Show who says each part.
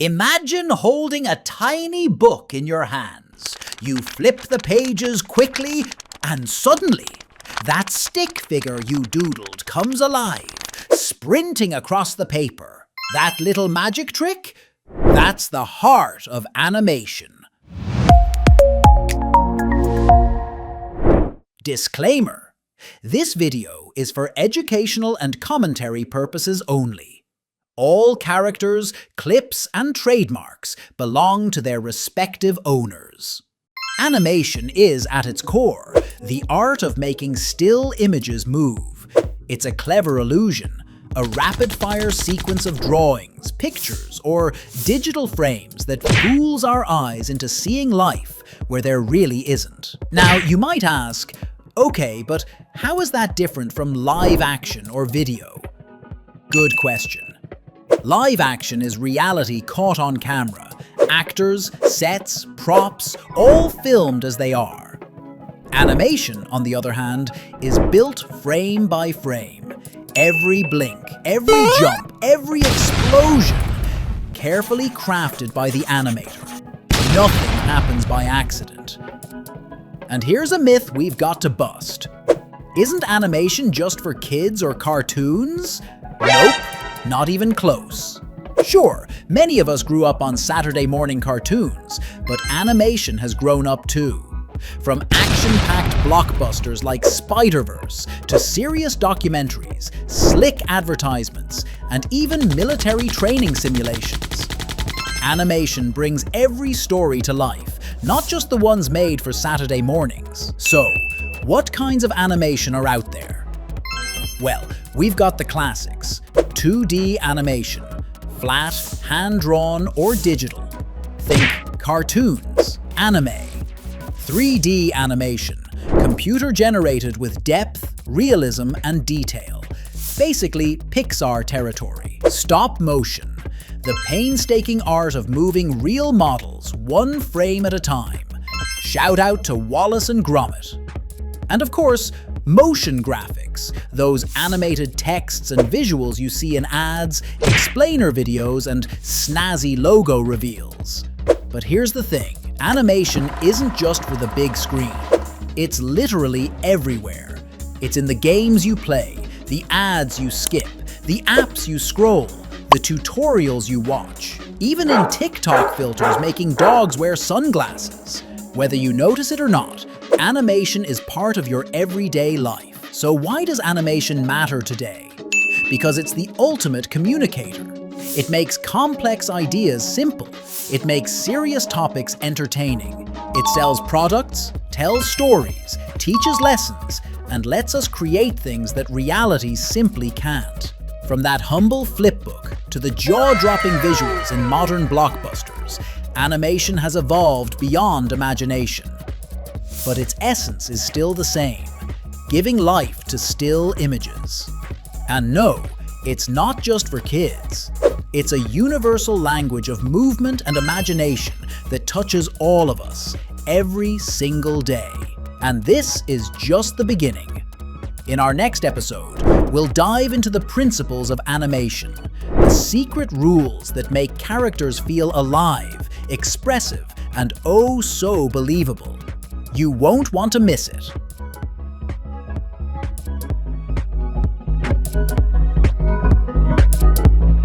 Speaker 1: Imagine holding a tiny book in your hands. You flip the pages quickly, and suddenly, that stick figure you doodled comes alive, sprinting across the paper. That little magic trick? That's the heart of animation. Disclaimer: this video is for educational and commentary purposes only. All characters, clips, and trademarks belong to their respective owners. Animation is, at its core, the art of making still images move. It's a clever illusion, a rapid-fire sequence of drawings, pictures, or digital frames that fools our eyes into seeing life where there really isn't. Now, you might ask, okay, but how is that different from live action or video? Good question. Live action is reality caught on camera. Actors, sets, props, all filmed as they are. Animation, on the other hand, is built frame by frame. Every blink, every jump, every explosion, carefully crafted by the animator. Nothing happens by accident. And here's a myth we've got to bust. Isn't animation just for kids or cartoons? Nope, not even close. Sure, many of us grew up on Saturday morning cartoons, but animation has grown up too. From action-packed blockbusters like Spider-Verse to serious documentaries, slick advertisements, and even military training simulations. Animation brings every story to life, not just the ones made for Saturday mornings. So, what kinds of animation are out there? Well, we've got the classics: 2D animation, flat, hand-drawn, or digital. Think cartoons, anime. 3D animation, computer-generated with depth, realism, and detail. Basically, Pixar territory. Stop motion, the painstaking art of moving real models one frame at a time. Shout out to Wallace and Gromit. And of course, motion graphics, those animated texts and visuals you see in ads, explainer videos, and snazzy logo reveals. But here's the thing, animation isn't just for the big screen. It's literally everywhere. It's in the games you play, the ads you skip, the apps you scroll, the tutorials you watch, even in TikTok filters making dogs wear sunglasses. Whether you notice it or not, animation is part of your everyday life. So why does animation matter today? Because it's the ultimate communicator. It makes complex ideas simple. It makes serious topics entertaining. It sells products, tells stories, teaches lessons, and lets us create things that reality simply can't. From that humble flipbook to the jaw-dropping visuals in modern blockbusters, animation has evolved beyond imagination. But its essence is still the same, giving life to still images. And no, it's not just for kids. It's a universal language of movement and imagination that touches all of us, every single day. And this is just the beginning. In our next episode, we'll dive into the principles of animation, the secret rules that make characters feel alive, expressive, and oh so believable. You won't want to miss it.